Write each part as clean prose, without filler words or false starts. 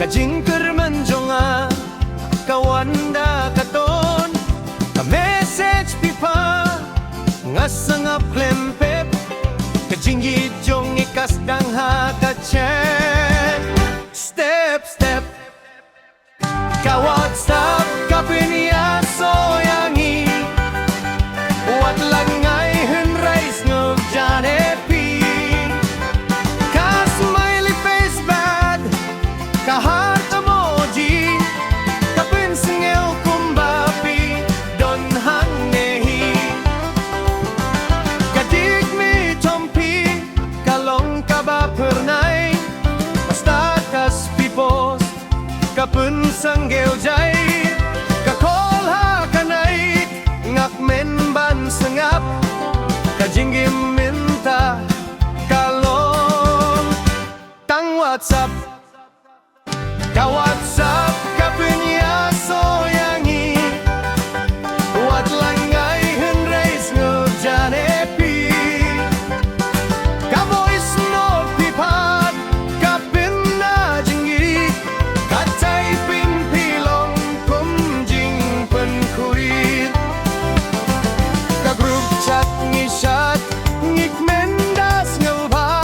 Kajingker menjonga kawanda katon ka message pipa ngasangap klempep kajingit jong ikas dang ha ka chat step step ka WhatsApp ka piniaso yangi wat lang ngay hun rais ngog janepi ka smiley face bad ka heart emoji ka pinsingel kumbapi don hang nehi ka dig mi tompi ka long ka ba pernay basta kas pipos ka pensanggel jay ka call ha kanay ngak men ban sengap ka jinggim minta kalong tang WhatsApp ka WhatsApp ka pinyaso yangi wat lang ngay hun rais ngog janepi ka voice note pipat ka pinna jingi ka typing pilong kum jing pen kuit ka group chat ngisat ngik mendas ngelba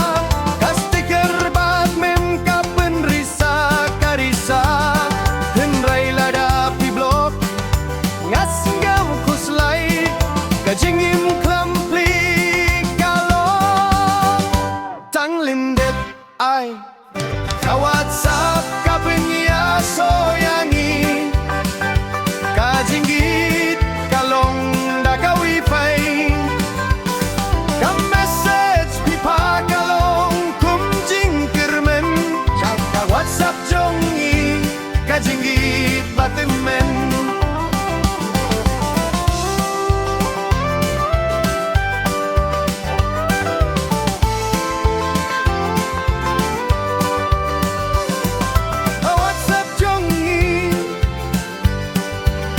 ka sticker bat mem ka penrisa karisa henrai lada pi blok ngas ngam kuslai ka jingim klampli kalong tang lindet ai ka WhatsApp ka penyaso yangi ka jinggit kalong da ka wifi ka message pipa kalong kum jing kirmen ka WhatsApp jongi ka jinggit batimen ka WhatsApp jongi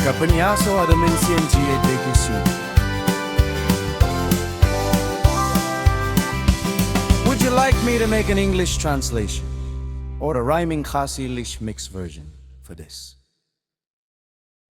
ka penyaso ada mention jie dekisu. Would you like me to make an English translation or a rhyming khasi mix version for this?